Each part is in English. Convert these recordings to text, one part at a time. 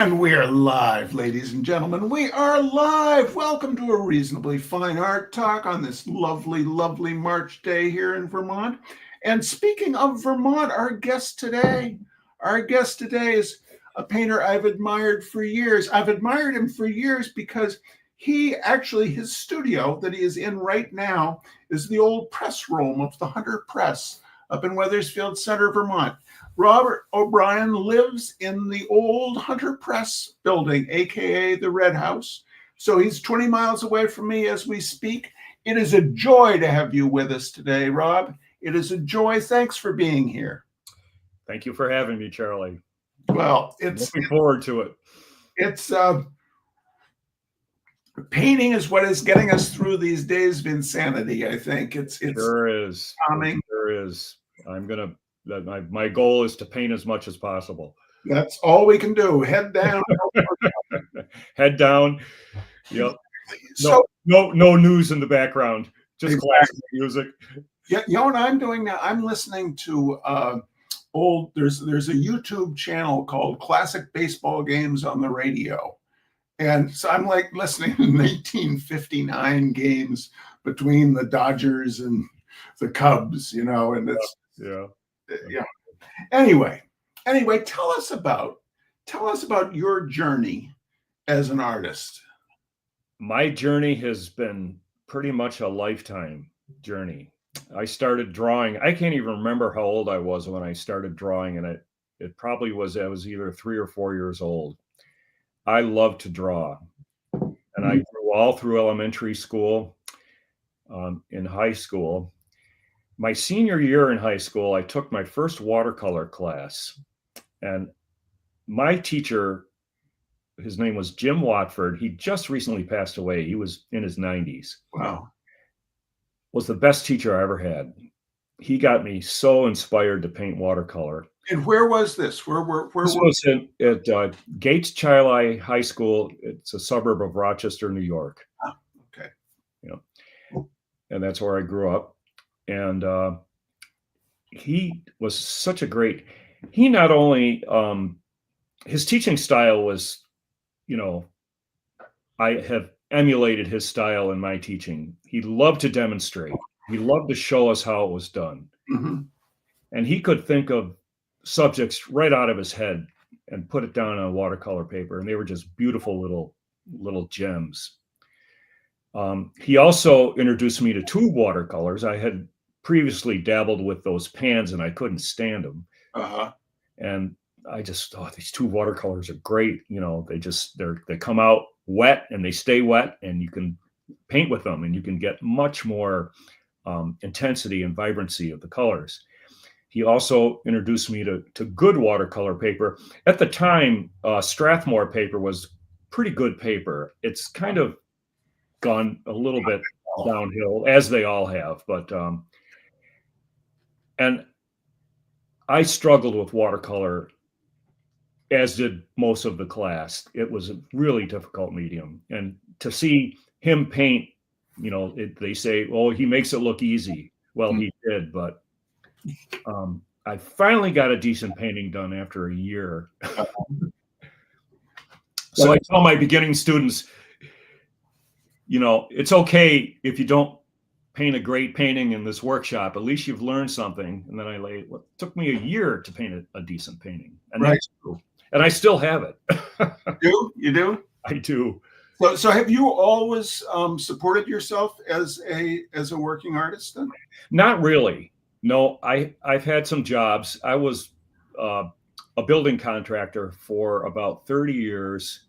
And we are live, ladies and gentlemen. We are live. Welcome to a reasonably fine art talk on this lovely, lovely March day here in Vermont. And speaking of Vermont, our guest today is a painter I've admired for years. I've admired him for years because his studio that he is in right now is the old press room of the Hunter Press up in Wethersfield Center, Vermont. Robert O'Brien lives in the old Hunter Press building, aka the Red House. So he's 20 miles away from me as we speak. It is a joy to have you with us today, Rob. It is a joy. Thanks for being here. Thank you for having me, Charlie. Well, looking forward to it. It's painting is what is getting us through these days of insanity. I think it's sure is. Calming. There is. My goal is to paint as much as possible. That's all we can do. Head down. Head down. Yep. So no news in the background. Just classic music. Yeah, you know what I'm doing now? I'm listening to there's a YouTube channel called Classic Baseball Games on the Radio. And so I'm like listening to 1959 games between the Dodgers and the Cubs, and it's yeah. Anyway, tell us about your journey as an artist. My journey has been pretty much a lifetime journey. I started drawing. I can't even remember how old I was when I started drawing, and it probably was I was either 3 or 4 years old. I love to draw, and I drew all through elementary school, in high school. My senior year in high school, I took my first watercolor class, and my teacher, his name was Jim Watford. He just recently passed away. He was in his 90s. Wow. Was the best teacher I ever had. He got me so inspired to paint watercolor. And where was this? Where this was at Gates Chili High School. It's a suburb of Rochester, New York. Oh, okay. And that's where I grew up. And he was such a great. He not only his teaching style was, I have emulated his style in my teaching. He loved to demonstrate. He loved to show us how it was done. Mm-hmm. And he could think of subjects right out of his head and put it down on watercolor paper. And they were just beautiful little gems. He also introduced me to tube watercolors. I had previously dabbled with those pans and I couldn't stand them. Uh-huh. And I just thought these tube watercolors are great. They come out wet and they stay wet, and you can paint with them and you can get much more intensity and vibrancy of the colors. He also introduced me to good watercolor paper. At the time, Strathmore paper was pretty good paper. It's kind of gone a little bit downhill, as they all have, but and I struggled with watercolor, as did most of the class. It was a really difficult medium. And to see him paint, they say, well, he makes it look easy. Well, he did, but I finally got a decent painting done after a year. So I tell my beginning students, it's okay if you don't paint a great painting in this workshop. At least you've learned something. And then it took me a year to paint a decent painting. And right. That's true. And I still have it. You do? I do. So have you always supported yourself as a working artist then? Not really. No, I've had some jobs. I was a building contractor for about 30 years.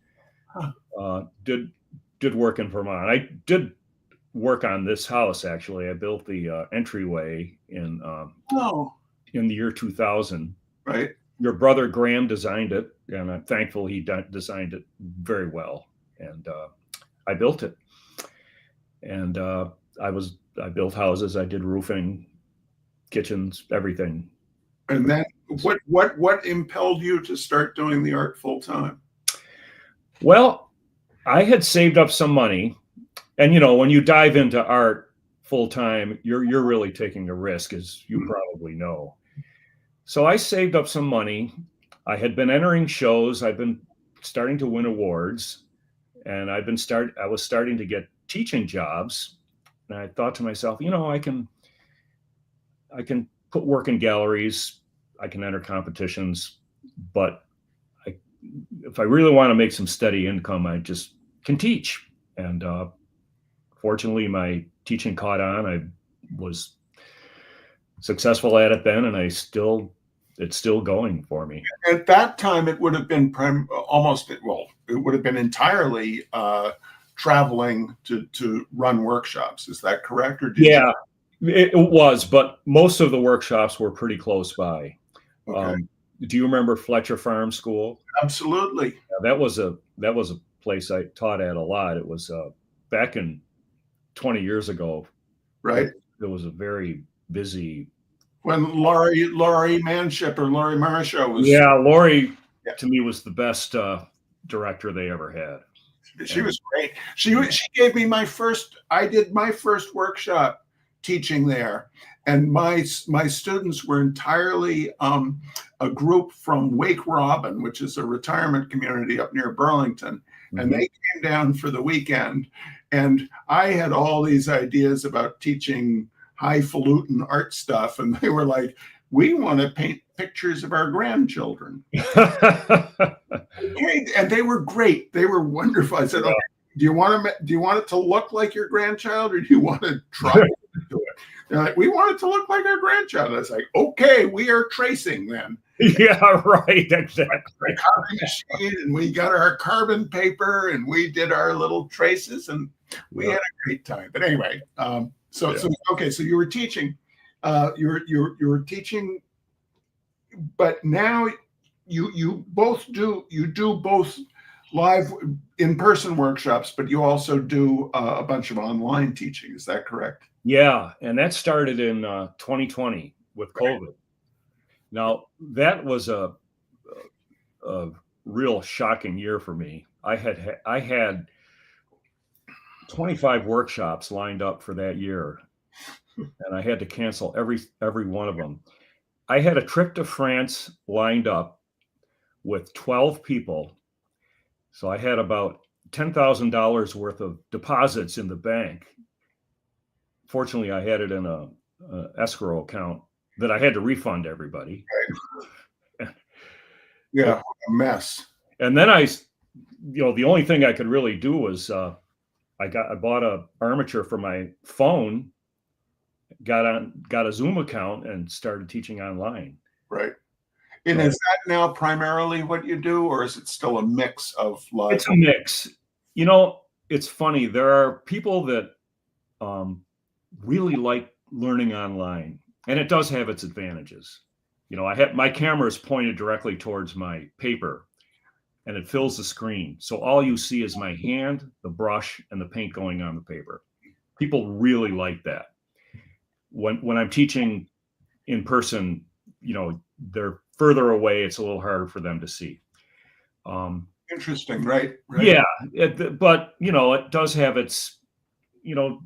Did work in Vermont. I did work on this house, actually. I built the entryway in the year 2000. Right. Your brother Graham designed it, and I'm thankful he designed it very well. And I built it. And I built houses. I did roofing, kitchens, everything. And then what impelled you to start doing the art full time? Well, I had saved up some money, and when you dive into art full time, you're really taking a risk, as you probably know. So I saved up some money. I had been entering shows. I've been starting to win awards, and I was starting to get teaching jobs, and I thought to myself, I can put work in galleries, I can enter competitions, but if I really want to make some steady income, I just can teach. And fortunately, my teaching caught on. I was successful at it then, and it's still going for me. At that time, it would have been it would have been entirely traveling to run workshops. Is that correct? Or yeah, it was, but most of the workshops were pretty close by. Okay. Do you remember Fletcher Farm School? Absolutely. Yeah, that was a place I taught at a lot. It was back in 20 years ago. Right. It was a very busy. When Laurie Manship or Laurie Marsha was. Yeah, Laurie to me was the best director they ever had. She was great. She gave me I did my first workshop teaching there, and my students were entirely a group from Wake Robin, which is a retirement community up near Burlington, and they came down for the weekend, and I had all these ideas about teaching highfalutin art stuff, and they were like, we want to paint pictures of our grandchildren. And they were great. They were wonderful. I said, okay, do you want it to look like your grandchild, or do you want to try to do it? They're like, we want it to look like our grandchild. I was like, okay, we are tracing then. Yeah, right. Exactly. Copy machine, and we got our carbon paper, and we did our little traces, and we had a great time. But anyway, so you were teaching, you were teaching, but now you do both live in-person workshops, but you also do a bunch of online teaching. Is that correct? Yeah, and that started in 2020 with COVID. Right. Now that was a real shocking year for me. I had 25 workshops lined up for that year, and I had to cancel every one of them. I had a trip to France lined up with 12 people, so I had about $10,000 worth of deposits in the bank. Fortunately, I had it in a escrow account that I had to refund everybody. Yeah, a mess. And then the only thing I could really do was I bought a armature for my phone, got a Zoom account, and started teaching online. Right. And is that now primarily what you do, or is it still a mix of live? It's a mix. It's funny. There are people that really like learning online, and it does have its advantages. I have my camera is pointed directly towards my paper, and it fills the screen. So all you see is my hand, the brush, and the paint going on the paper. People really like that. When I'm teaching in person, they're further away. It's a little harder for them to see. Interesting, right? Yeah, but it does have its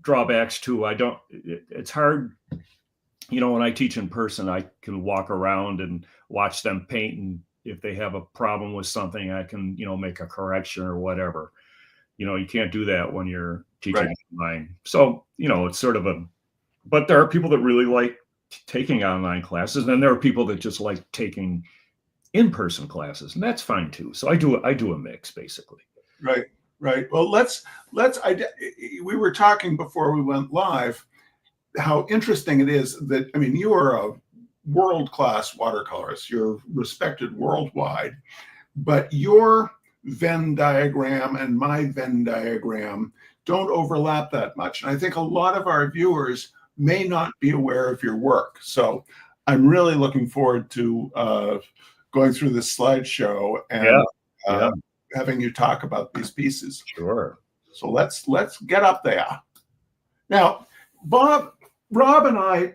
drawbacks too. It's hard. When I teach in person, I can walk around and watch them paint, and if they have a problem with something, I can make a correction or whatever. You can't do that when you're teaching online. So it's sort of but there are people that really like taking online classes, and then there are people that just like taking in-person classes, and that's fine too. So I do a mix, basically. Right. Well, we were talking before we went live how interesting it is that, you are a world-class watercolorist. You're respected worldwide, but your Venn diagram and my Venn diagram don't overlap that much. And I think a lot of our viewers may not be aware of your work. So I'm really looking forward to going through this slideshow and having you talk about these pieces. Sure. So let's get up there. Now, Rob and I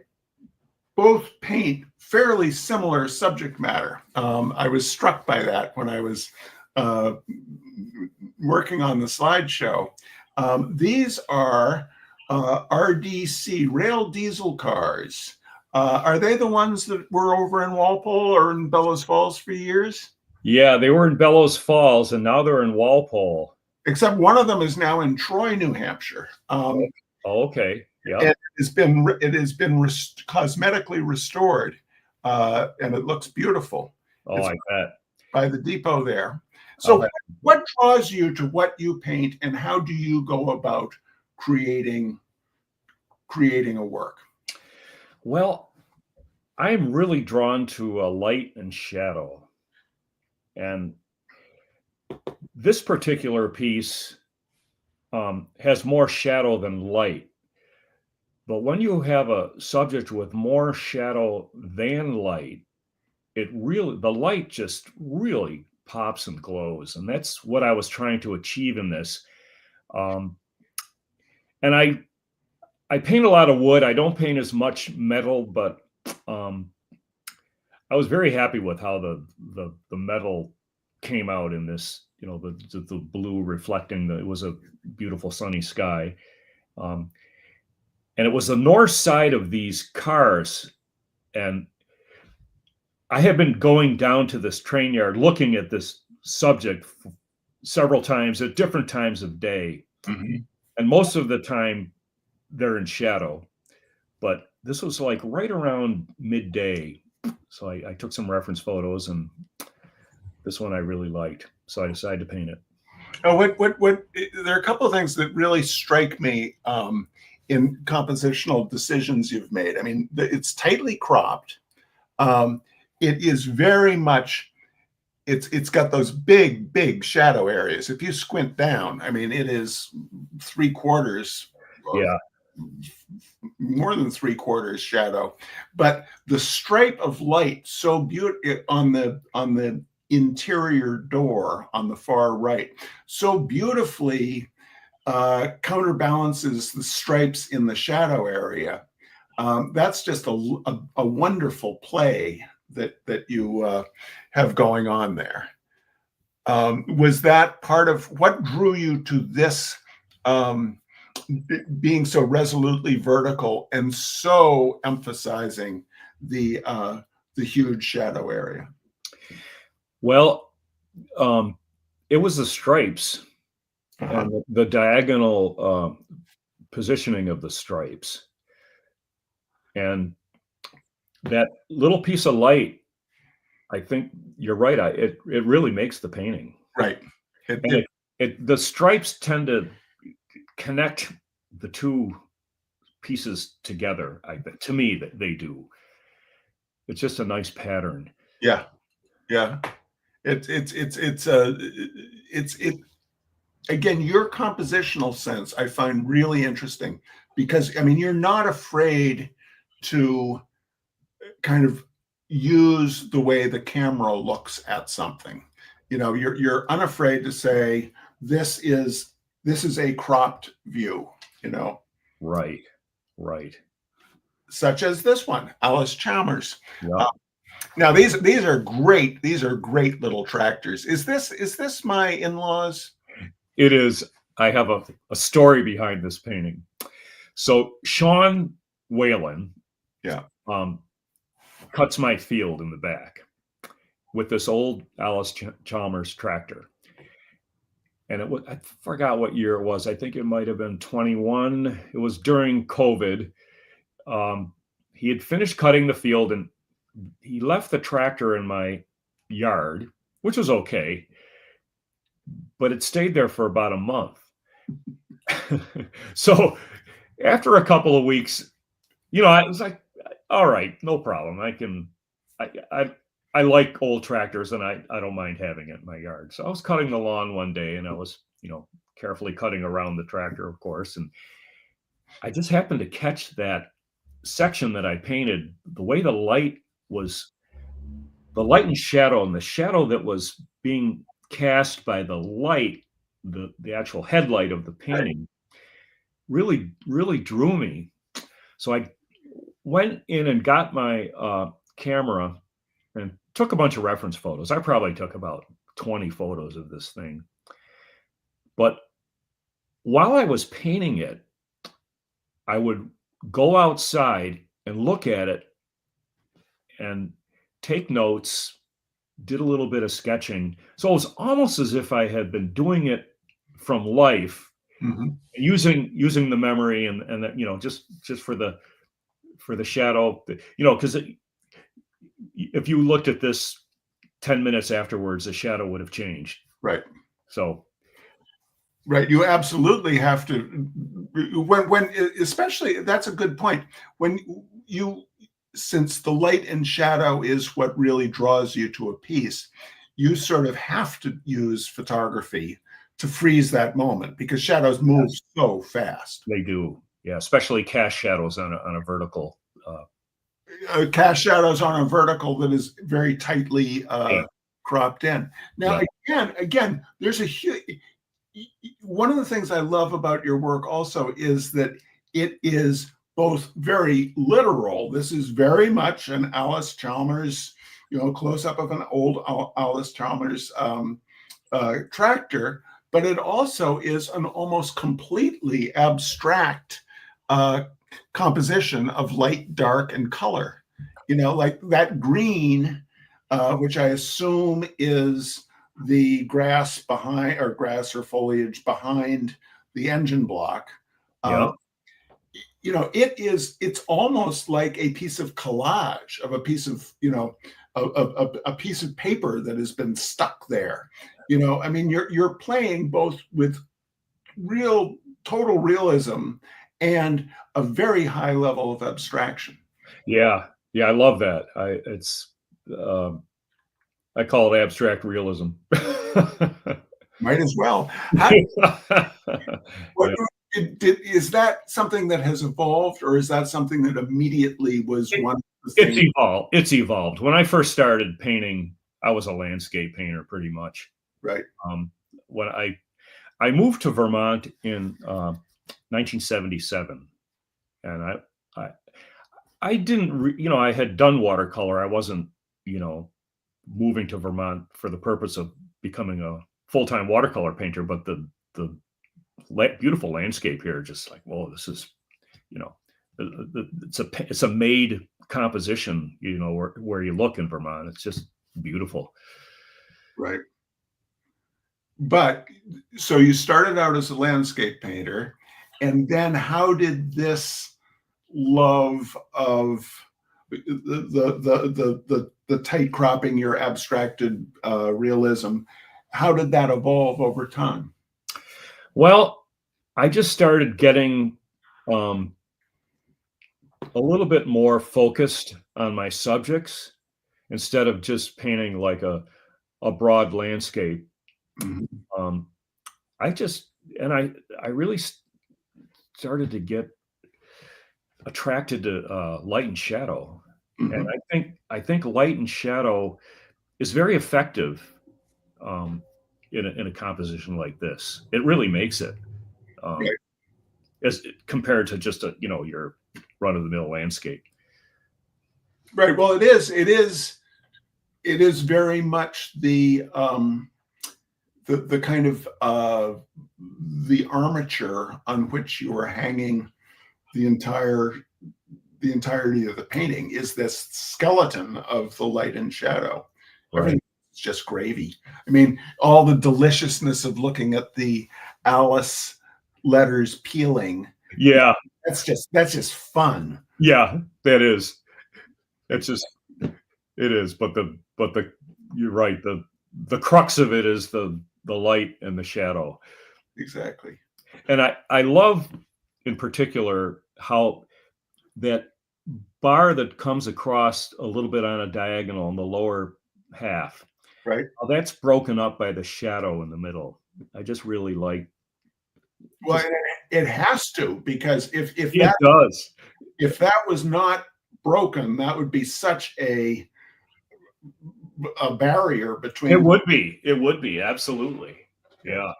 both paint fairly similar subject matter. I was struck by that when I was working on the slideshow. These are RDC, rail diesel cars. Are they the ones that were over in Walpole or in Bellows Falls for years? Yeah, they were in Bellows Falls, and now they're in Walpole. except one of them is now in Troy, New Hampshire. Oh, okay. And Yep. it has been cosmetically restored, and it looks beautiful. Oh, It's I bet. by the depot there. I'll So, have, what draws you to what you paint, and how do you go about creating a work? well, I'm really drawn to light and shadow. And this particular piece has more shadow than light. But when you have a subject with more shadow than light, the light just really pops and glows. And that's what I was trying to achieve in this. Um, and I paint a lot of wood. I don't paint as much metal, but um, I was very happy with how the metal came out in this. You know, the blue reflecting it was a beautiful sunny sky, um, and it was the north side of these cars. And I have been going down to this train yard looking at this subject several times at different times of day, Mhm. and most of the time they're in shadow. But this was like right around midday, so I took some reference photos, and this one I really liked, so I decided to paint it. Oh, there are a couple of things that really strike me in compositional decisions you've made. I mean, it's tightly cropped. Um, it is very much, it's got those big shadow areas. If you squint down, I mean, it is 3/4 of Yeah, more than 3/4 shadow, but the stripe of light so beautiful on the interior door on the far right, so beautifully counterbalances the stripes in the shadow area. That's just a wonderful play that you have going on there. Was that part of what drew you to this, um, being so resolutely vertical and so emphasizing the huge shadow area? well, um, it was the stripes Uh-huh. and the diagonal positioning of the stripes, and that little piece of light. I think you're right. It really makes the painting, Right. It, and it it the stripes tend to connect the two pieces together. To me, that they do. It's just a nice pattern. yeah, yeah. It's it again, your compositional sense I find really interesting because I mean you're not afraid to kind of use the way the camera looks at something. You know, you're unafraid to say this is a cropped view, you know, Right, right. such as this one, Alice Chalmers. Uh, Yep. now these are great. These are great little tractors. Is this my in-laws? It is. I have a story behind this painting. So Sean Whalen Yeah. um, cuts my field in the back with this old Alice Chalmers tractor. And I forgot what year it was. I think it might have been 21. It was during COVID. Um, he had finished cutting the field and he left the tractor in my yard, which was okay, but it stayed there for about a month. So after a couple of weeks, I was like, all right, no problem. I, I, I like old tractors and I don't mind having it in my yard. So I was cutting the lawn one day and I was, carefully cutting around the tractor, of course. And I just happened to catch that section that I painted, the way was the light and shadow, and the shadow that was being cast by the light, the actual headlight of the painting really, really drew me. So I went in and got my camera and took a bunch of reference photos. I probably took about 20 photos of this thing. But while I was painting it, I would go outside and look at it and take notes, did a little bit of sketching. So it was almost as if I had been doing it from life, Mhm. using the memory and that, just for the shadow, because if you looked at this 10 minutes afterwards, the shadow would have changed. Right. So Right. You absolutely have to, when especially, that's a good point. When you, since the light and shadow is what really draws you to a piece, you sort of have to use photography to freeze that moment because shadows move yes, so fast. they do. Yeah, especially cast shadows on a vertical. Cast shadows on a vertical that is very tightly Yeah, cropped in. Now, yeah, again, there's a huge, one of the things I love about your work also is that it is both very literal. This is very much an Alice Chalmers, close up of an old Alice Chalmers tractor, but it also is an almost completely abstract uh, composition of light, dark, and color. Like that green, which I assume is the grass behind, or grass or foliage behind the engine block. yeah, It's almost like a piece of collage of a piece of, a piece of paper that has been stuck there. I mean, you're playing both with real total realism and a very high level of abstraction. yeah, yeah. I love that. Um, I call it abstract realism. Might as well. How, what, Yeah. is that something that has evolved, or is that something that immediately was It, one of the it's things? evolved. It's evolved. When I first started painting, I was a landscape painter pretty much. Right. Um, when I moved to Vermont in 1977, and I I didn't I had done watercolor. I wasn't you know moving to Vermont for the purpose of becoming a full time watercolor painter, but the beautiful landscape here, just like, whoa, this is you know it's a made composition. Where you look in Vermont, it's just beautiful. Right. But so you started out as a landscape painter, and then how did this love of the tight cropping, your abstracted realism, how did that evolve over time? Well, I just started getting um, a little bit more focused on my subjects instead of just painting like a broad landscape. Mhm. Um, I just and I really started to get attracted to light and shadow, and Mhm. I think light and shadow is very effective um, in a composition like this. It really makes it um, Right. as compared to just your run of the mill landscape. Right. Well, it is very much the kind of the armature on which you are hanging the entirety of the painting is this skeleton of the light and shadow. Right. Everything is just gravy. I mean, all the deliciousness of looking at the Alice letters peeling. Yeah. That's just fun. Yeah. That is. It's just it is. But the you're right. The crux of it is the light and the shadow. Exactly. And I love in particular how that bar that comes across a little bit on a diagonal in the lower half, Right. how that's broken up by the shadow in the middle. I just really like Well, just it has to, because if it that does. if that was not broken, that would be such a barrier It between. would be. It would be absolutely. Yeah.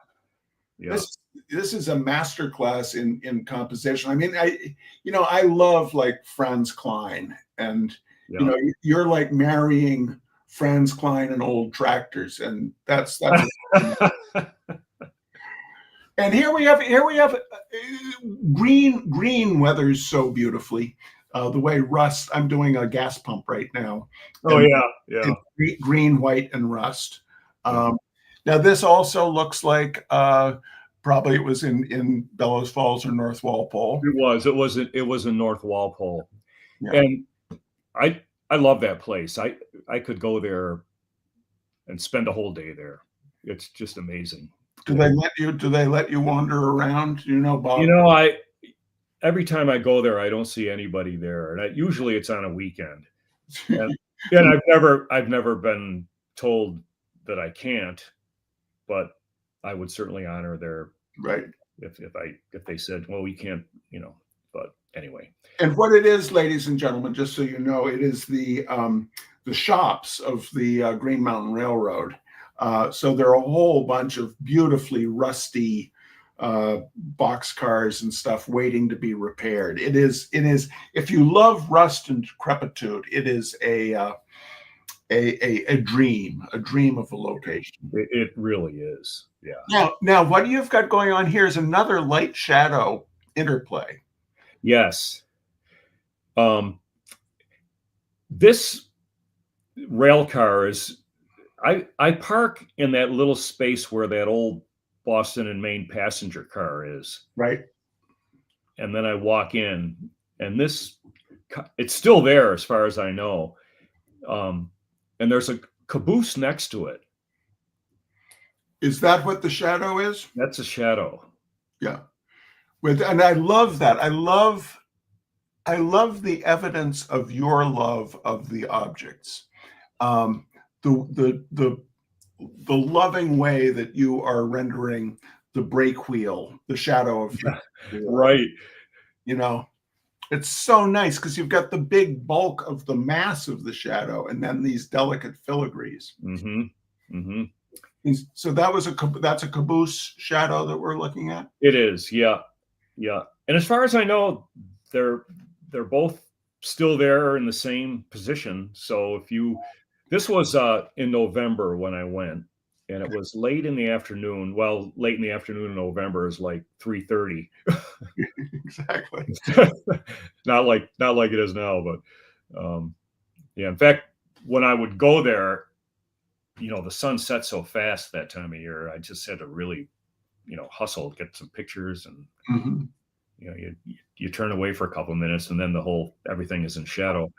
Yeah. this this is a master class in composition. I mean, I love like Franz Klein, and Yeah. you're like marrying Franz Klein and old tractors, and that's and here we have green weathers so beautifully. The way rust, I'm doing a gas pump right now. Oh And yeah, yeah. it's green, white, and rust. Yeah. Now this also looks like probably it was in Bellows Falls or North Walpole. It was in North Walpole, Yeah. and I love that place. I could go there and spend a whole day there. It's just amazing. Do they let you wander around? You know, Bob? Every time I go there, I don't see anybody there, and usually it's on a weekend. And I've never been told that I can't, but I would certainly honor their Right. If they said, well, we can't, but anyway. And what it is, ladies and gentlemen, just so you know, it is the shops of the Green Mountain Railroad. So there are a whole bunch of beautifully rusty boxcars and stuff waiting to be repaired. It is. If you love rust and decrepitude, it is a dream of a location. It really is. Yeah. Now, what you've got going on here is another light shadow interplay. Yes. This rail car is. I park in that little space where that old Boston and Maine passenger car is. Right. And then I walk in, and it's still there as far as I know. And there's a caboose next to it. Is that what the shadow is? That's a shadow. Yeah. And I love that. I love the evidence of your love of the objects. The loving way that you are rendering the brake wheel, the shadow of the wheel. Right. It's so nice because you've got the big bulk of the mass of the shadow and then these delicate filigrees. Mm-hmm. Mm-hmm. So that's a caboose shadow that we're looking at? It is, yeah. Yeah. And as far as I know, they're both still there in the same position. So this was in November when I went, and it was late in the afternoon. Well, late in the afternoon in November is like 3:30. Exactly. not like it is now, but yeah. In fact, when I would go there, the sun sets so fast that time of year. I just had to really, hustle, get some pictures, and mm-hmm. You turn away for a couple of minutes, and then everything is in shadow.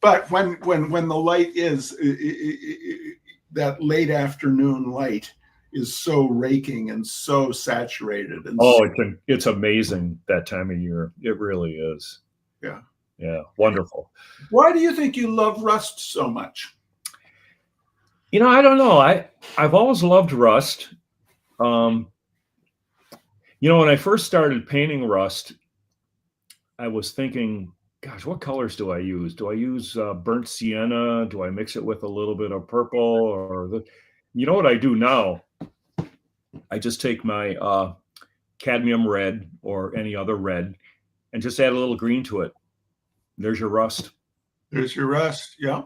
But when the light is that late afternoon light is so raking and so saturated, and it's amazing that time of year. It really is. Yeah, wonderful. Why do you think you love rust so much? I don't know. I've always loved rust. When I first started painting rust, I was thinking, gosh, what colors do I use? Do I use burnt sienna? Do I mix it with a little bit of purple? Or what I do now? I just take my cadmium red or any other red and just add a little green to it. There's your rust. Yeah.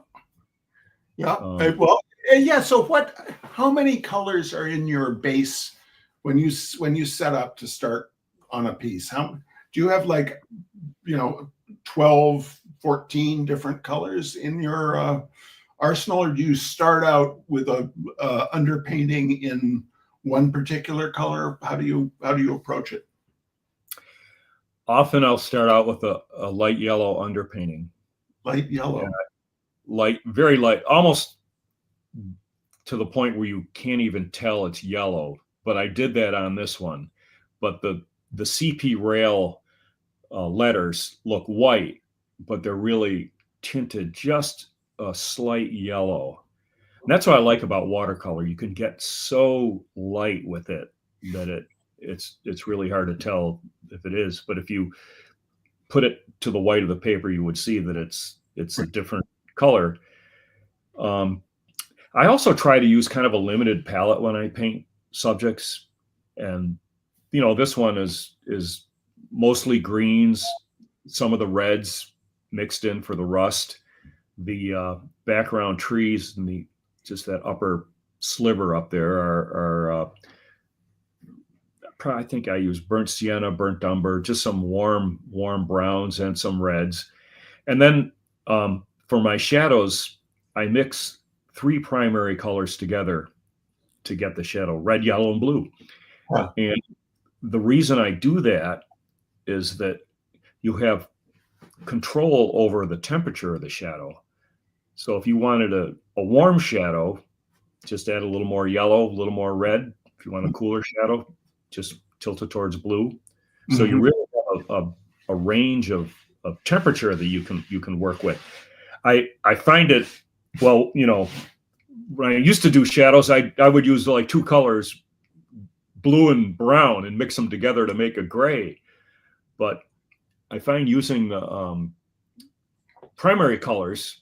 Well, yeah. So how many colors are in your base when you set up to start on a piece? Do you have 12, 14 different colors in your arsenal, or do you start out with a underpainting in one particular color? How do you approach it? Often I'll start out with a light yellow underpainting. Light yellow. Light, very light, almost to the point where you can't even tell it's yellow. But I did that on this one. But the CP rail letters look white, but they're really tinted just a slight yellow. And that's what I like about watercolor. You can get so light with it that it's really hard to tell if it is. But if you put it to the white of the paper, you would see that it's a different color. I also try to use kind of a limited palette when I paint subjects, and this one is mostly greens, some of the reds mixed in for the rust, the background trees, and just that upper sliver up there are I think I use burnt sienna, burnt umber, just some warm browns and some reds. And then for my shadows, I mix 3 primary colors together to get the shadow: red, yellow, and blue. Huh. And the reason I do that is that you have control over the temperature of the shadow. So if you wanted a warm shadow, just add a little more yellow, a little more red. If you want a cooler shadow, just tilt it towards blue. So you really have a range of temperature that you can work with. I find it, well, when I used to do shadows, I would use like 2 colors, blue and brown, and mix them together to make a gray. But I find using the primary colors,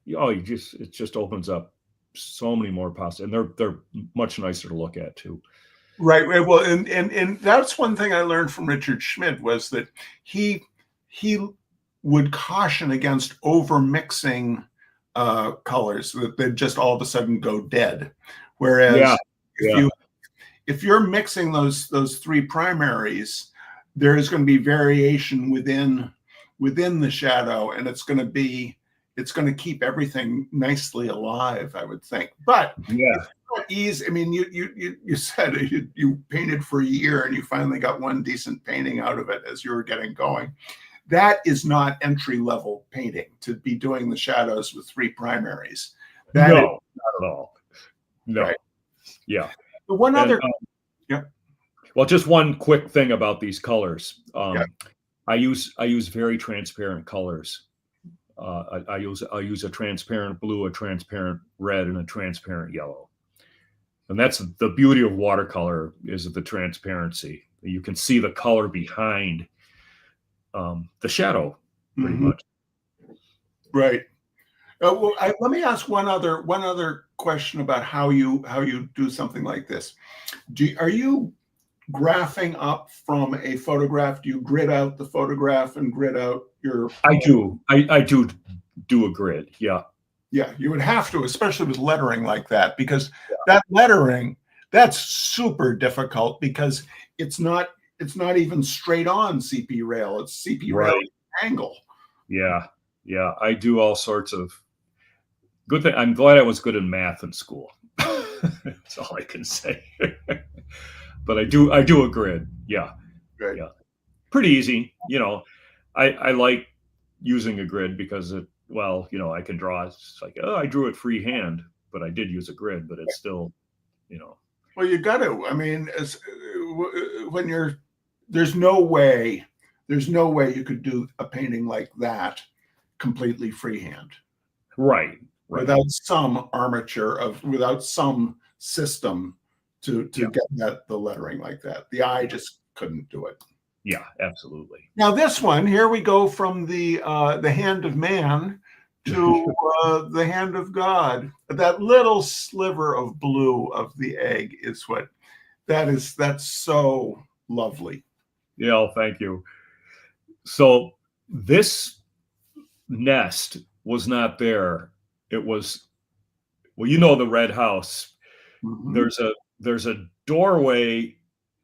it just opens up so many more possibilities, and they're much nicer to look at too. Right. Well, and that's one thing I learned from Richard Schmidt, was that he would caution against over mixing colors, that they just all of a sudden go dead. Whereas if you're mixing those 3 primaries, there is going to be variation within the shadow, and it's going to keep everything nicely alive, I would think. But it's not easy. I mean, you said you painted for a year and you finally got one decent painting out of it as you were getting going. That is not entry-level painting, to be doing the shadows with 3 primaries. Not at all. No. Right. Yeah. But one other. Well, just one quick thing about these colors. I use very transparent colors. I use a transparent blue, a transparent red, and a transparent yellow. And that's the beauty of watercolor, is the transparency. You can see the color behind the shadow, pretty much. Right. Well, let me ask one other question about how you do something like this. Are you graphing up from a photograph? Do you grid out the photograph and grid out your? I do. I do a grid. Yeah. Yeah, you would have to, especially with lettering like that, because that lettering, that's super difficult, because it's not even straight on CP rail. It's CP rail angle. Yeah. Yeah. I do all sorts of good thing. I'm glad I was good in math in school. That's all I can say. But I do a grid. Yeah. Right. Yeah. Pretty easy. I like using a grid because I can draw. It's like, I drew it freehand, but I did use a grid, but it's still, Well, you got to. I mean, there's no way you could do a painting like that completely freehand. Right. Without some armature without some system to get the lettering like that. The eye just couldn't do it. Yeah, absolutely. Now this one, here we go from the hand of man to the hand of God. That little sliver of blue of the egg is that's so lovely. Yeah, well, thank you. So this nest was not there. It was, the red house. There's a doorway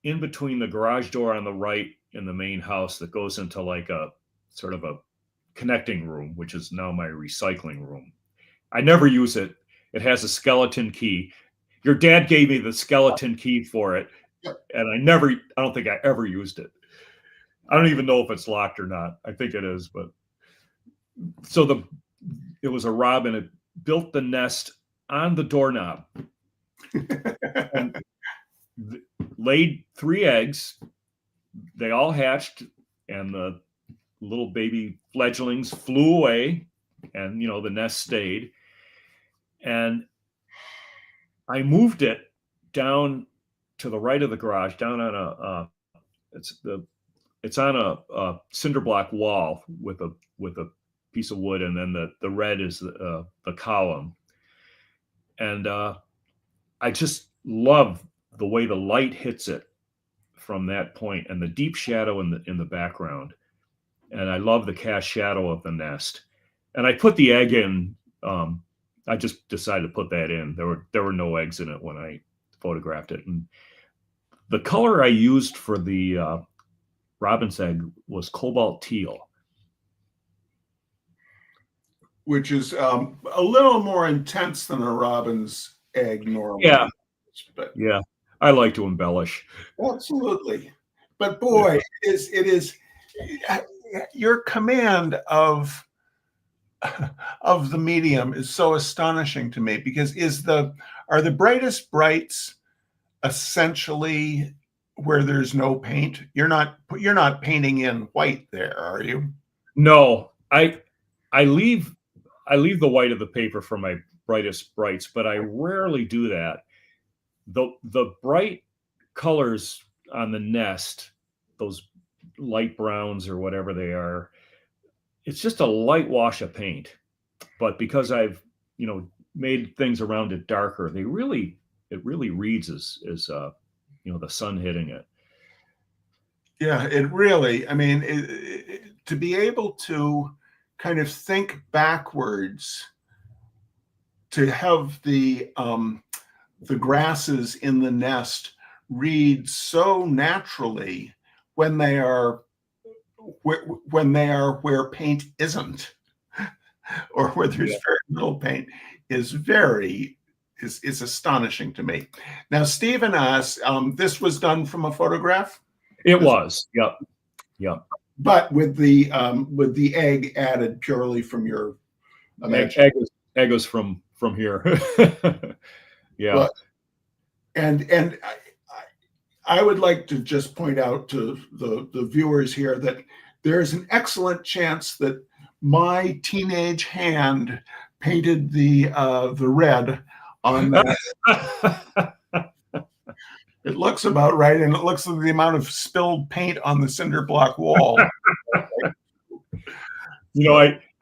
in between the garage door on the right and the main house that goes into like a sort of a connecting room, which is now my recycling room. I never use it. It has a skeleton key. Your dad gave me the skeleton key for it, and I don't think I ever used it. I don't even know if it's locked or not. I think it is, but so it was a robin. It built the nest on the doorknob and laid 3 eggs. They all hatched, and the little baby fledglings flew away, and the nest stayed. And I moved it down to the right of the garage, down on it's on a cinder block wall with a piece of wood, and then the red is the column. And I just love the way the light hits it from that point, and the deep shadow in the background. And I love the cast shadow of the nest. And I put the egg in. I just decided to put that in. There were no eggs in it when I photographed it. And The color I used for the robin's egg was cobalt teal. Which is a little more intense than a robin's egg normally. Yeah. But Yeah. I like to embellish. absolutely. But boy, it is your command of the medium is so astonishing to me, because are the brightest brights essentially where there's no paint? You're not painting in white there, are you? No, I leave the white of the paper for my brightest brights, but I rarely do that. The bright colors on the nest, those light browns or whatever they are, it's just a light wash of paint. But because I've, made things around it darker, it really reads as the sun hitting it. Yeah, it really, I mean, to be able to kind of think backwards, to have the grasses in the nest read so naturally when they are where paint isn't, or where there's very little paint, is astonishing to me. Now, Stephen asks, this was done from a photograph? It was, yep. But with the egg added purely from your imagination. Egg was from here. Yeah. Well, and I would like to just point out to the viewers here that there is an excellent chance that my teenage hand painted the red on that. It looks about right, and it looks like the amount of spilled paint on the cinder block wall.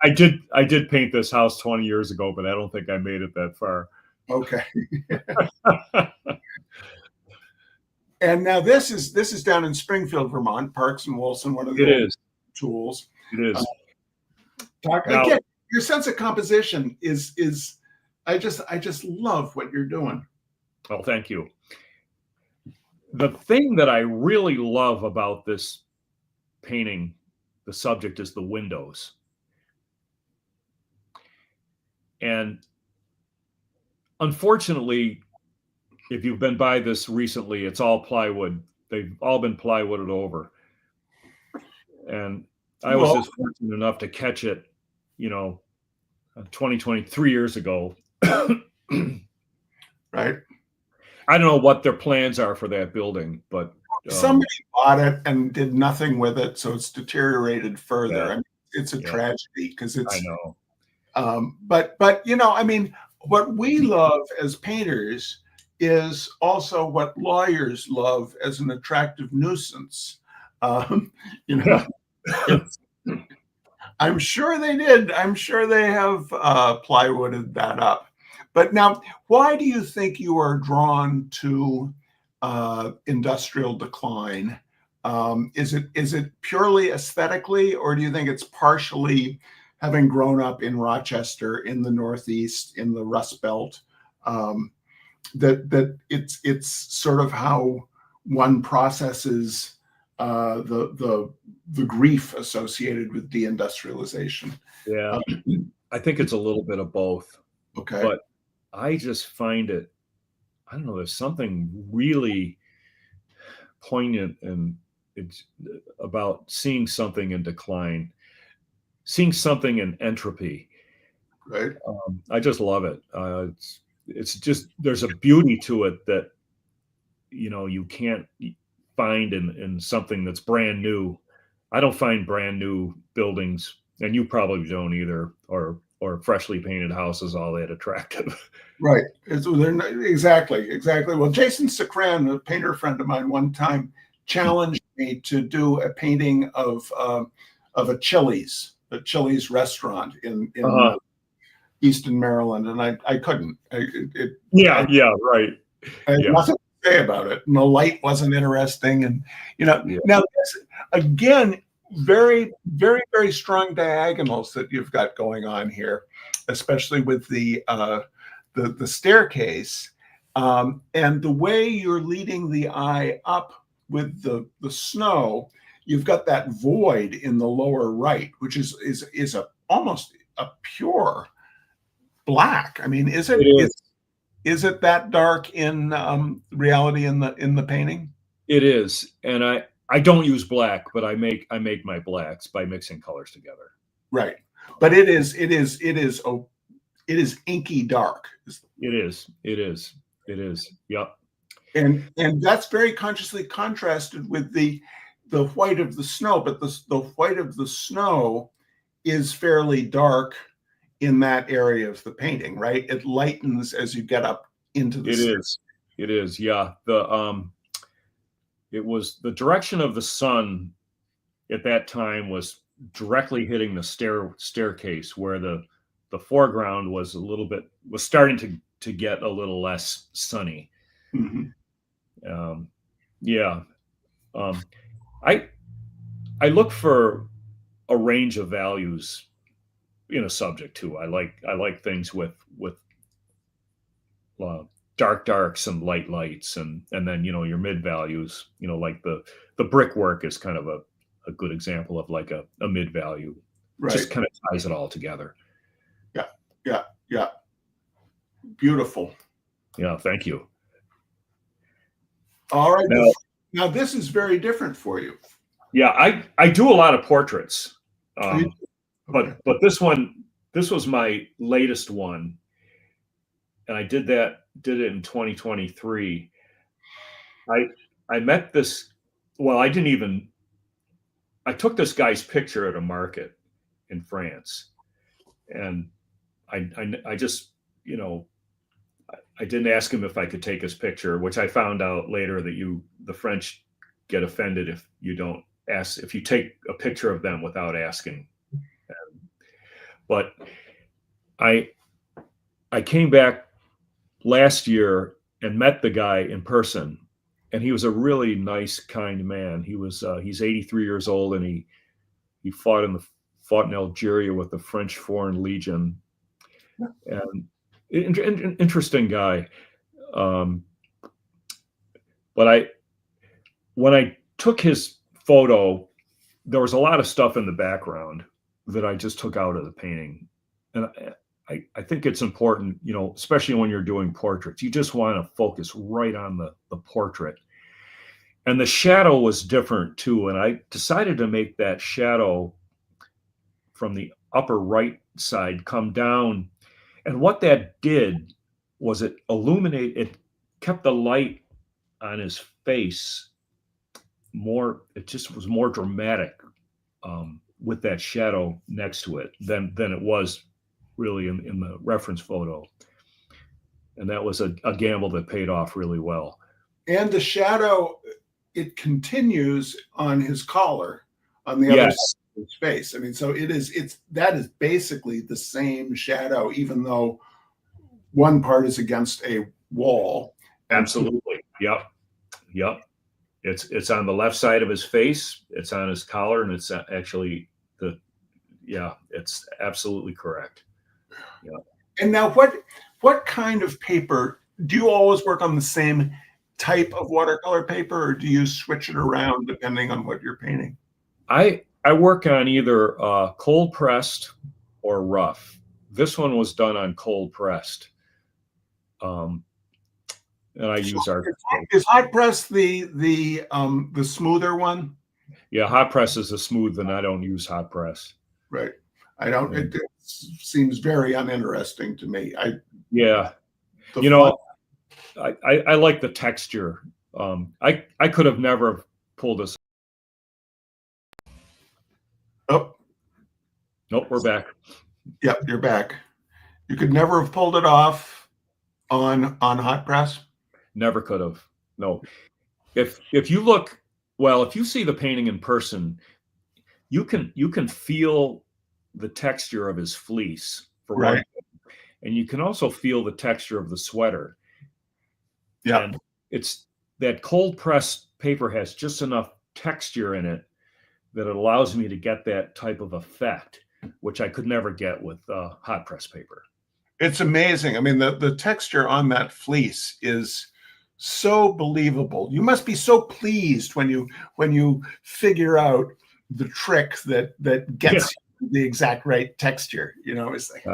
I did paint this house 20 years ago, but I don't think I made it that far. Okay. And now this is down in Springfield, Vermont, Parks and Wilson, one of the tools. It is. Again, your sense of composition is I just love what you're doing. Oh, thank you. The thing that I really love about this painting, the subject, is the windows. And unfortunately, if you've been by this recently, it's all plywood. They've all been plywooded over. And I was just fortunate enough to catch it, 23 years ago. Right. I don't know what their plans are for that building, but somebody bought it and did nothing with it, so it's deteriorated further. Yeah. I mean, it's a tragedy, because it's. I know. But I mean, what we love as painters is also what lawyers love as an attractive nuisance. I'm sure they did. I'm sure they have plywooded that up. But now, why do you think you are drawn to industrial decline? Is it purely aesthetically, or do you think it's partially having grown up in Rochester, in the Northeast, in the Rust Belt, that it's sort of how one processes the grief associated with deindustrialization? Yeah, I think it's a little bit of both. Okay. But I just find it, I don't know, there's something really poignant and it's about seeing something in decline, seeing something in entropy. Right. I just love it. It's just, there's a beauty to it that, you can't find in something that's brand new. I don't find brand new buildings, and you probably don't either, or freshly painted houses all that attractive. Right. They're not, exactly. Well, Jason Sakran, a painter friend of mine, one time challenged me to do a painting of a Chili's restaurant in Easton, Maryland, and I couldn't. Right. I had nothing to say about it, and the light wasn't interesting, and now this, again, very, very, very strong diagonals that you've got going on here, especially with the staircase. And the way you're leading the eye up with the snow, you've got that void in the lower right, which is a almost a pure black. I mean, It is. is it that dark in reality in the painting? It is, and I don't use black, but I make my blacks by mixing colors together. Right, but oh, it is inky dark. It is. It is. It is. Yep. And that's very consciously contrasted with the white of the snow, but the white of the snow is fairly dark in that area of the painting, right? It lightens as you get up into the It sun. is. It is. Yeah. It was the direction of the sun at that time was directly hitting the staircase where the foreground was starting to get a little less sunny. Mm-hmm. Yeah. I look for a range of values in a subject too. I like things with dark darks and light lights, and then your mid values. Like the brickwork is kind of a good example of like a mid value. Right. Just kind of ties it all together. Yeah. Beautiful. Yeah. Thank you. All right. Now this is very different for you. Yeah, I do a lot of portraits, Okay. but this was my latest one, and I did it in 2023. I met this. Well, I took this guy's picture at a market in France, and I just I didn't ask him if I could take his picture, which I found out later that the French get offended if you don't ask, if you take a picture of them without asking. But I came back last year and met the guy in person, and he was a really nice, kind man. He's 83 years old, and he fought in Algeria with the French Foreign Legion, and interesting guy. But when I took his photo, there was a lot of stuff in the background that I just took out of the painting. And I think it's important, especially when you're doing portraits, you just want to focus right on the portrait. And the shadow was different too. And I decided to make that shadow from the upper right side come down. And what that did was it kept the light on his face it just was more dramatic with that shadow next to it than it was really in the reference photo. And that was a gamble that paid off really well. And the shadow, it continues on his collar on the other side of his face. I mean, so that is basically the same shadow, even though one part is against a wall. Absolutely. Yep. It's on the left side of his face. It's on his collar, and it's actually it's absolutely correct. Yeah. And now what kind of paper do you always work on? The same type of watercolor paper, or do you switch it around depending on what you're painting? I work on either cold pressed or rough. This one was done on cold pressed. And I use our. Is hot press the smoother one? Yeah, hot press is the smooth, and I don't use hot press. Right. I don't. It seems very uninteresting to me. I like the texture. I could have never pulled this. Oh. Nope, we're back. Yep, you're back. You could never have pulled it off on hot press. Never could have. No. If you see the painting in person, you can feel the texture of his fleece for one thing, and you can also feel the texture of the sweater. Yeah. And it's that cold pressed paper has just enough texture in it that it allows me to get that type of effect, which I could never get with hot press paper. It's amazing. I mean, the texture on that fleece is so believable. You must be so pleased when you figure out the trick that Yeah. gets you the exact right texture. You know, it's like,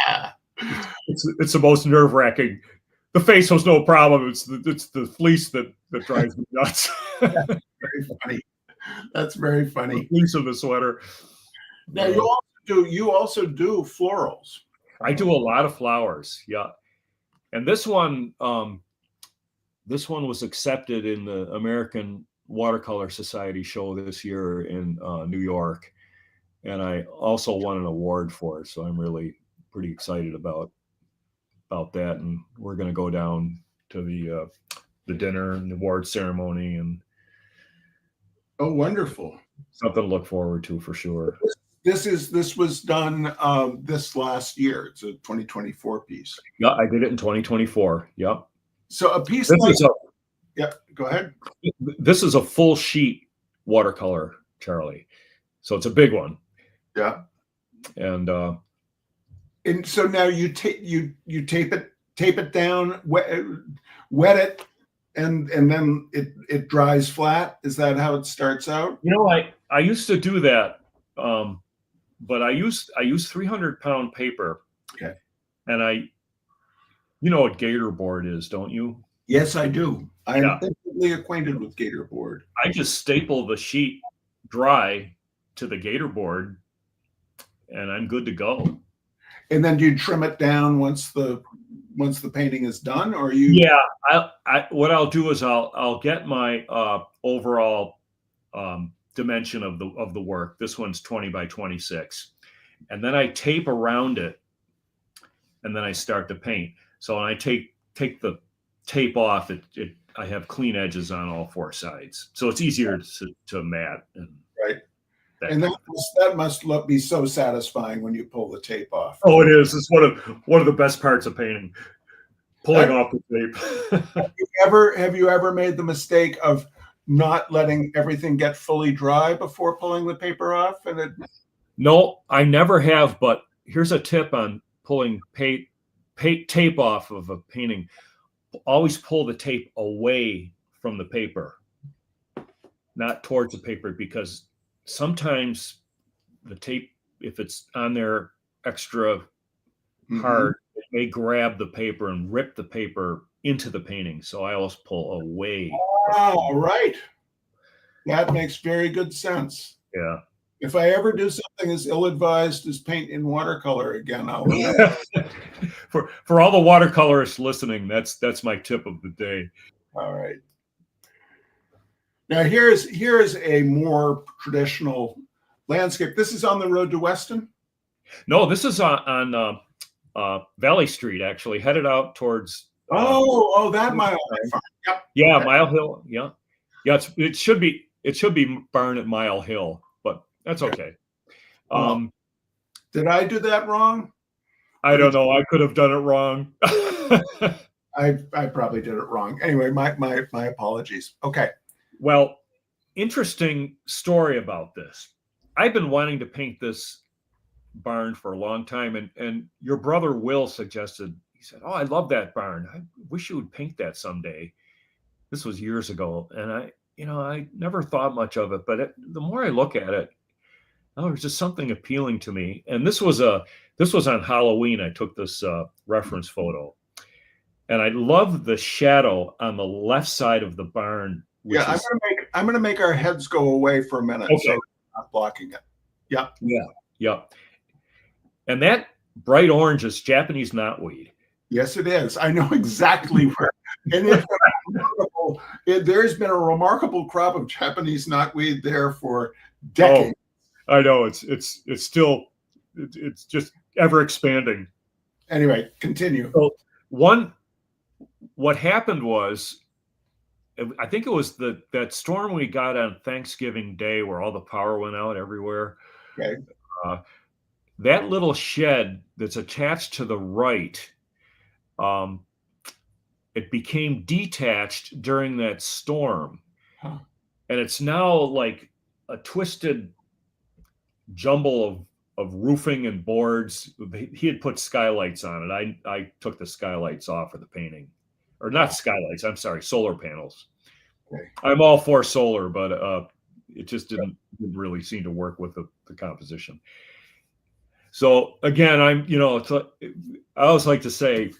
ah. It's the most nerve wracking. The face was no problem. It's the fleece that drives me nuts. Very funny. That's very The funny. fleece of the sweater. Now you also do florals. I do a lot of flowers. Yeah, and this one was accepted in the American Watercolor Society show this year in New York, and I also won an award for it. So I'm really pretty excited about that. And we're going to go down to the dinner and the award ceremony, and Oh, wonderful. something to look forward to for sure. This was done this last year. It's a 2024 piece. Yeah, I did it in 2024. Yep. So a piece This like is a yeah, go ahead. this is a full sheet watercolor, Charlie. So it's a big one. Yeah. And so now you tape it down, wet it, and then it dries flat. Is that how it starts out? you know, I used to do that, but I use 300-pound paper. Okay. And you know what gator board is, don't you? Yes, I do. I'm Yeah. intimately acquainted with gator board. I just staple the sheet dry to the gator board, and I'm good to go. And then do you trim it down once the painting is done, or you? Yeah, what I'll do is I'll get my overall dimension of the work. This one's 20 by 26, and then I tape around it, and then I start to paint. So when I take the tape off, I have clean edges on all four sides, so it's easier to mat. Right. And that must be so satisfying when you pull the tape off. Oh, it is. It's one of the best parts of painting, pulling off the tape. Have you ever made the mistake of not letting everything get fully dry before pulling the paper off? No, I never have. But here's a tip on pulling tape off of a painting. Always pull the tape away from the paper, not towards the paper, because sometimes the tape, if it's on there extra hard, it may grab the paper and rip the paper into the painting. So I always pull away. Oh, right. That makes very good sense. Yeah. If I ever do something as ill-advised as paint in watercolor again, I'll remember. For all the watercolorists listening, that's my tip of the day. All right. Now here is a more traditional landscape. This is on the road to Weston? No, this is on Valley Street, actually, headed out towards. That Mile Hill. Yep. Yeah, Okay. Mile Hill. Yeah. It should be Barnet Mile Hill, but that's okay. Did I do that wrong? I don't know. I could have done it wrong. I probably did it wrong. Anyway, my apologies. Okay. Well, interesting story about this. I've been wanting to paint this barn for a long time, and your brother Will suggested. He said, "Oh, I love that barn. I wish you would paint that someday." This was years ago, and I never thought much of it, but the more I look at it, there's just something appealing to me. And this was on Halloween. I took this reference photo, and I love the shadow on the left side of the barn. Yeah, I'm gonna make our heads go away for a minute, Okay. so we're not blocking it. Yeah. Yeah. And that bright orange is Japanese knotweed. Yes, it is. I know exactly where. And there's been a remarkable crop of Japanese knotweed there for decades. Oh, I know it's still it's just ever expanding. Anyway, continue. So what happened was, I think it was that storm we got on Thanksgiving Day where all the power went out everywhere. Okay. That little shed that's attached to the right, it became detached during that storm. Huh. And it's now like a twisted jumble of roofing and boards. He had put skylights on it. I took the skylights off for the painting, or not skylights. I'm sorry, solar panels. Okay. I'm all for solar, but it just didn't really seem to work with the composition. So again, I always like to say,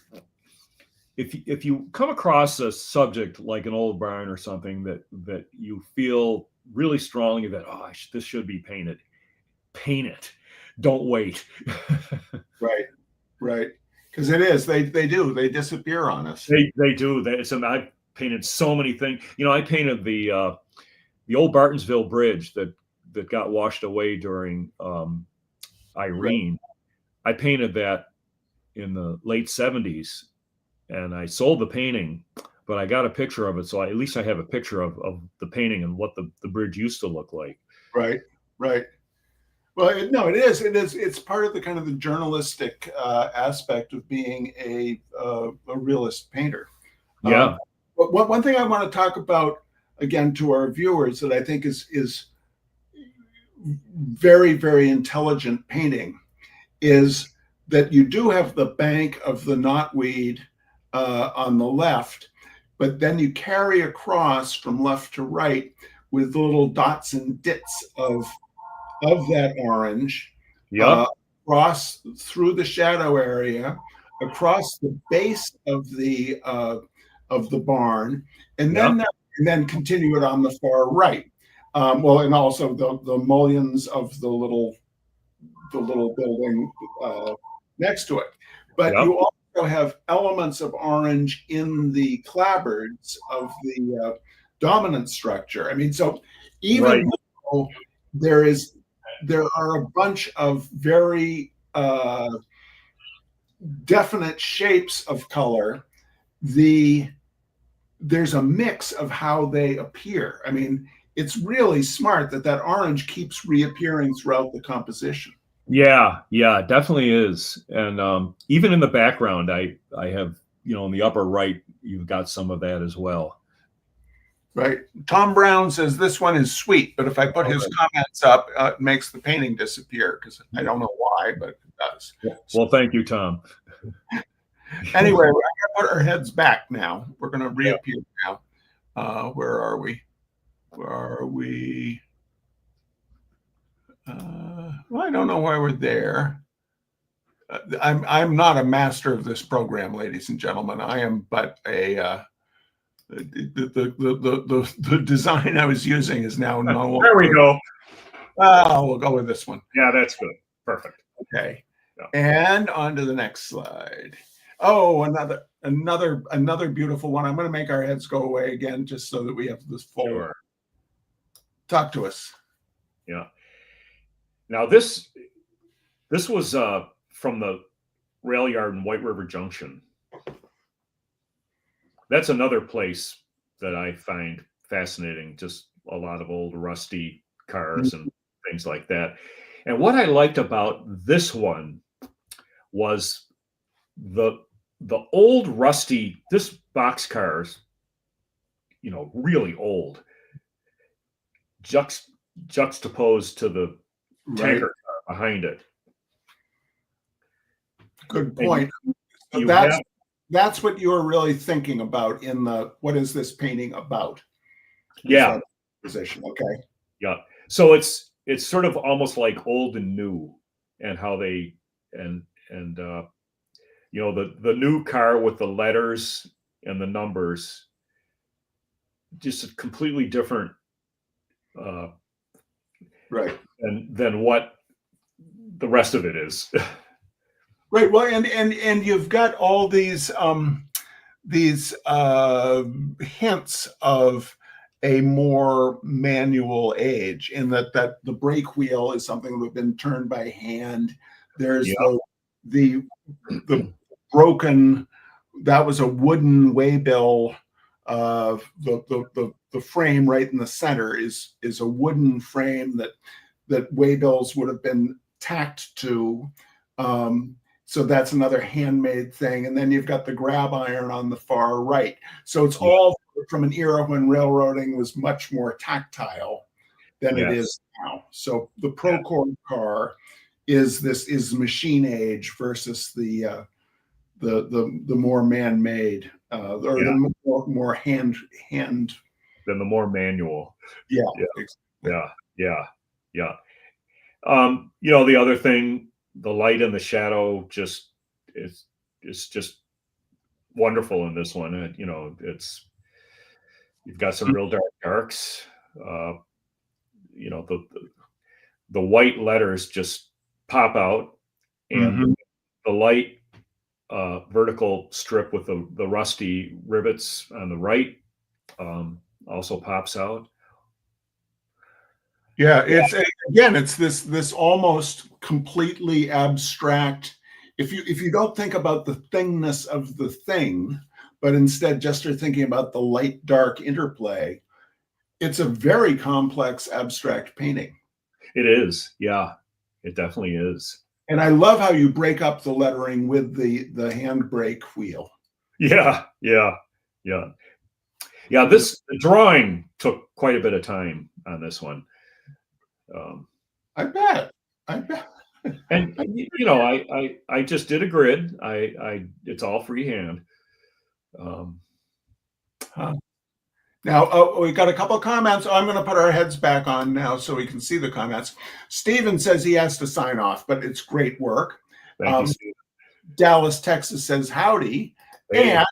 if you come across a subject like an old barn or something that you feel really strongly that this should be painted, paint it. Don't wait. Right. Because it is. They disappear on us. They do. I painted so many things. I painted the old Bartonsville Bridge that got washed away during Irene. Right. I painted that in the late 70s, and I sold the painting, but I got a picture of it, so at least I have a picture of the painting and what the bridge used to look like. Right. Well, it is. It's part of the kind of the journalistic aspect of being a realist painter. Yeah. But one thing I want to talk about again to our viewers that I think is very, very intelligent painting is that you do have the bank of the knotweed on the left, but then you carry across from left to right with little dots and dits of that orange, across through the shadow area, across the base of the barn, and then continue it on the far right. And also the mullions of the little building next to it. But you also have elements of orange in the clapboards of the dominant structure. I mean, so even though there are a bunch of very definite shapes of color, there's a mix of how they appear. I mean, it's really smart that orange keeps reappearing throughout the composition. Yeah, it definitely is. And even in the background, I have, in the upper right, you've got some of that as well. Right. Tom Brown says this one is sweet, but if I put his comments up, it makes the painting disappear, because I don't know why, but it does. Well, thank you, Tom. Anyway, we're going to put our heads back now. We're going to reappear now. Where are we? Well, I don't know why we're there. I'm not a master of this program, ladies and gentlemen. I am but a the design I was using is now no longer. There we go. We'll go with this one. Yeah, that's good. Perfect. Okay. Yeah. And on to the next slide. Oh, another beautiful one. I'm going to make our heads go away again, just so that we have this full. Sure. Talk to us. Yeah. Now this was from the rail yard in White River Junction. That's another place that I find fascinating. Just a lot of old rusty cars and things like that. And what I liked about this one was the old rusty, this boxcars, really old, juxtaposed to the tanker car behind it. Good point. That's what you were really thinking about in what is this painting about? Yeah. Position. Okay. Yeah. So it's sort of almost like old and new, and how they the new car with the letters and the numbers, just a completely different than what the rest of it is. Right. Well, and you've got all these hints of a more manual age, in that the brake wheel is something that had been turned by hand. There's the broken, that was a wooden waybill. The frame right in the center is a wooden frame that waybills would have been tacked to. So that's another handmade thing. And then you've got the grab iron on the far right. So it's all from an era when railroading was much more tactile than it is now. So the Procore car is machine age versus the more man-made or Yeah. the more hand. Then the more manual. Yeah. Yeah. Yeah. Yeah. You know, the other thing, the light and the shadow just it's just wonderful in this one. You know, you've got some real darks. You know, the white letters just pop out, and Mhm. the light vertical strip with the rusty rivets on the right also pops out. Yeah, it's again, it's this almost completely abstract. If you don't think about the thingness of the thing, but instead just are thinking about the light dark interplay, it's a very complex abstract painting. It is, yeah, it definitely is. And I love how you break up the lettering with the handbrake wheel. Yeah, yeah, yeah, yeah. The drawing took quite a bit of time on this one. I bet. I bet. And you know, I just did a grid. It's all freehand. Huh. Now, we got a couple of comments. I'm going to put our heads back on now so we can see the comments. Steven says he has to sign off, but it's great work. Thank you, Steve. Dallas, Texas says howdy. Hey. And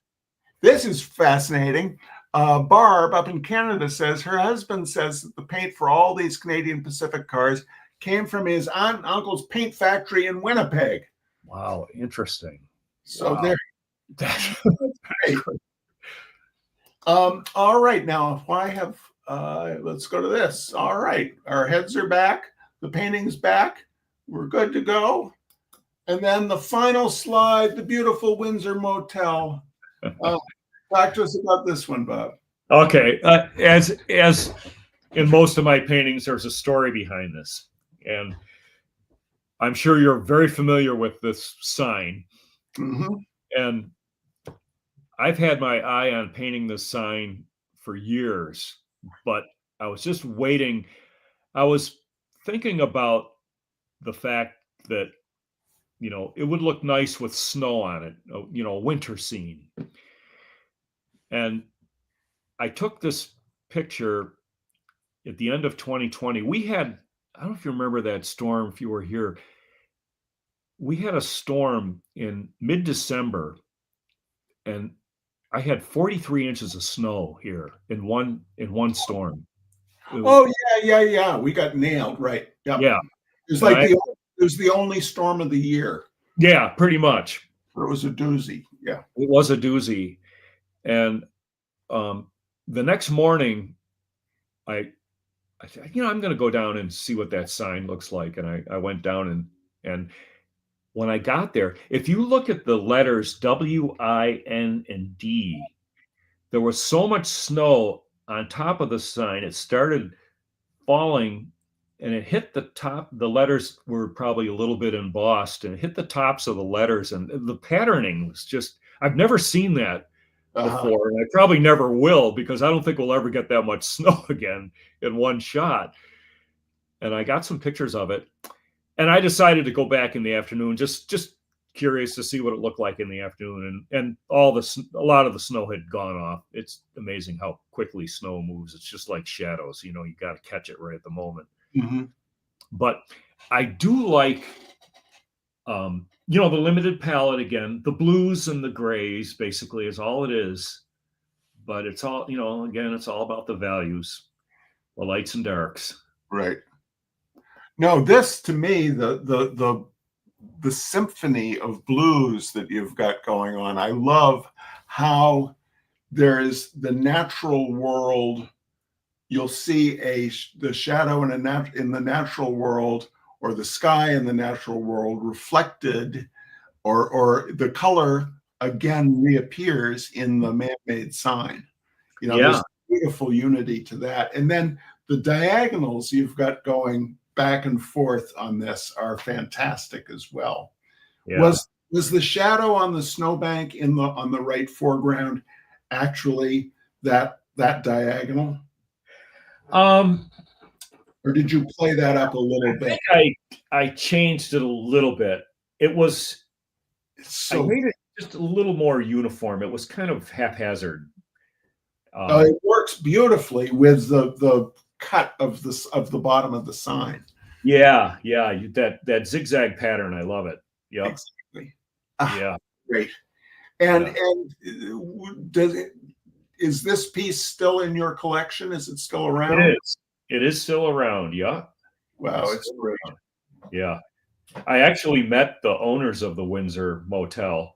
this is fascinating. Barb up in Canada says her husband says that the paint for all these Canadian Pacific cars came from his aunt and uncle's paint factory in Winnipeg. Wow, interesting. So wow. There. That's great. All right, now if I have, let's go to this. All right, our heads are back. The painting's back. We're good to go. And then the final slide, the beautiful Windsor Motel. Talk to us about this one, Bob. Okay, as in most of my paintings, there's a story behind this, and I'm sure you're very familiar with this sign. Mm-hmm. And I've had my eye on painting this sign for years, but I was just waiting. I was thinking about the fact that, you know, it would look nice with snow on it, you know, a winter scene. And I took this picture at the end of 2020. We had, I don't know if you remember that storm, if you were here. We had a storm in mid-December, and I had 43 inches of snow here in one storm. Oh yeah. We got nailed, right? Yep. Yeah. It was like it was the only storm of the year. Yeah, pretty much. It was a doozy. Yeah. It was a doozy. And the next morning, I you know, I'm going to go down and see what that sign looks like. And I went down and when I got there, if you look at the letters W-I-N and D, there was so much snow on top of the sign. It started falling and it hit the top. The letters were probably a little bit embossed and it hit the tops of the letters. And the patterning was just, I've never seen that before. And I probably never will, because I don't think we'll ever get that much snow again in one shot. And I got some pictures of it. And I decided to go back in the afternoon, just curious to see what it looked like in the afternoon. And a lot of the snow had gone off. It's amazing how quickly snow moves. It's just like shadows, you know, you got to catch it right at the moment. Mm-hmm. But I do like, you know, the limited palette again. The blues and the grays basically is all it is. But it's all, you know, again, it's all about the values, the lights and darks. Right. No, this to me, the symphony of blues that you've got going on. I love how there is the natural world. You'll see the shadow in the natural world, or the sky in the natural world reflected, or the color again reappears in the man-made sign. You know, there's beautiful unity to that. And then the diagonals you've got going back and forth on this are fantastic as well. Yeah. Was the shadow on the snowbank on the right foreground actually that diagonal? Or did you play that up a little I bit? think I changed it a little bit. It was I So made it just a little more uniform. It was kind of haphazard. it works beautifully with the cut of the bottom of the sign. Yeah, that zigzag pattern. I love it. Yep. Exactly. Ah, Yeah. great. And Yeah. is this piece still in your collection? Is it still around? It is. It is still around. Yeah. Wow, it's still great. around. Yeah. I actually met the owners of the Windsor Motel.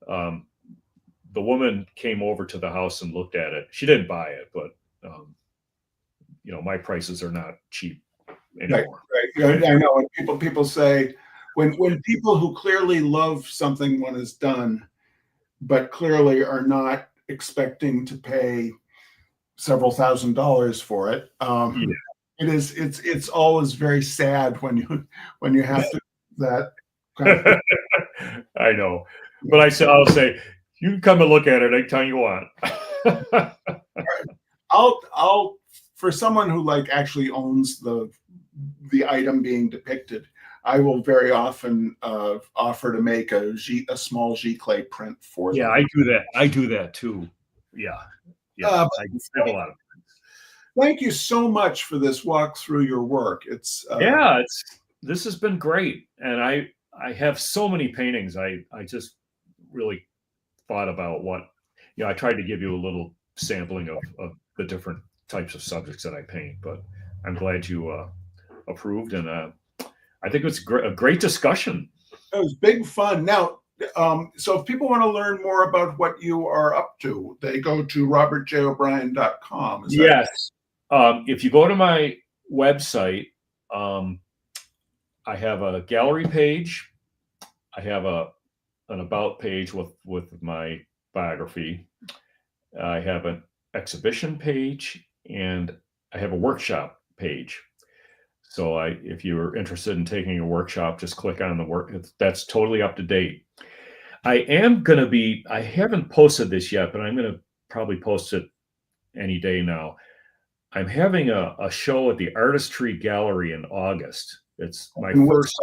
Um, the woman came over to the house and looked at it. She didn't buy it, but my prices are not cheap anymore. Right. I know when people say when people who clearly love something when it's done, but clearly are not expecting to pay several $1,000s for it. Yeah. It's always very sad when you have to that kind of thing. I know, but I'll say you can come and look at it anytime you want. I'll for someone who like actually owns the item being depicted, I will very often offer to make a small giclée print for them. Yeah, I do that. I do that too. Yeah. I have a lot of. Thank you so much for this walk through your work. It's This has been great, and I have so many paintings. I just really thought about what I tried to give you a little sampling of the different types of subjects that I paint, but I'm glad you approved, and I think it's a great discussion. It was big fun. Now, so if people want to learn more about what you are up to, they go to robertjobrien.com. Yes. If you go to my website, I have a gallery page. I have an about page with my biography. I have an exhibition page, and I have a workshop page. So if you're interested in taking a workshop, just click on the work. That's totally up to date. I haven't posted this yet, but I'm going to probably post it any day now. I'm having a show at the Artistry Gallery in August. It's my first.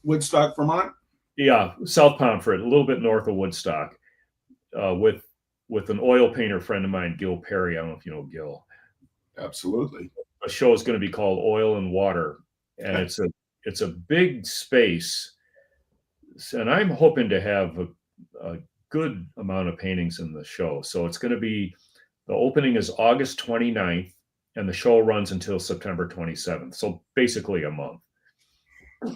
Woodstock, Vermont? Yeah, South Pomfret, a little bit north of Woodstock, with an oil painter friend of mine, Gil Perry. I don't know if you know Gil. Absolutely. A show is going to be called Oil and Water, and it's a big space, and I'm hoping to have a good amount of paintings in the show. So it's going to be, the opening is August 29th, and the show runs until September 27th. So basically a month.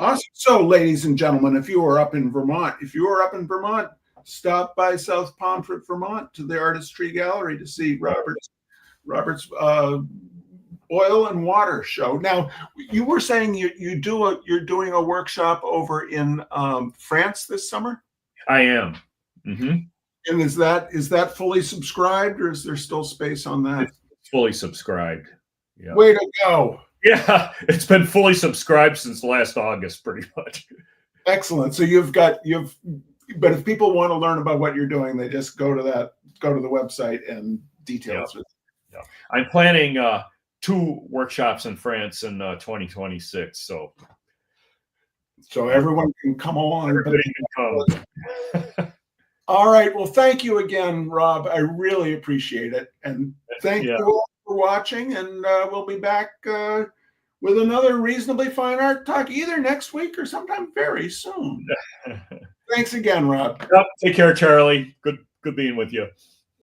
Awesome. So, ladies and gentlemen, if you are up in Vermont, stop by South Pomfret, Vermont, to the Artistry Gallery to see Robert's Oil and Water show. Now, you were saying you're doing a workshop over in France this summer? I am. Mm-hmm. And is that fully subscribed, or is there still space on that? It's fully subscribed. Yeah. Way to go. Yeah, it's been fully subscribed since last August, pretty much. Excellent. So but if people want to learn about what you're doing, they just go to the website and details. Yeah. I'm planning 2 workshops in France in 2026. So everyone can come along. Everybody can come. All right. Well, thank you again, Rob. I really appreciate it. And thank you all for watching. And we'll be back with another Reasonably Fine Art Talk either next week or sometime very soon. Thanks again, Rob. Yep. Take care, Charlie. Good being with you.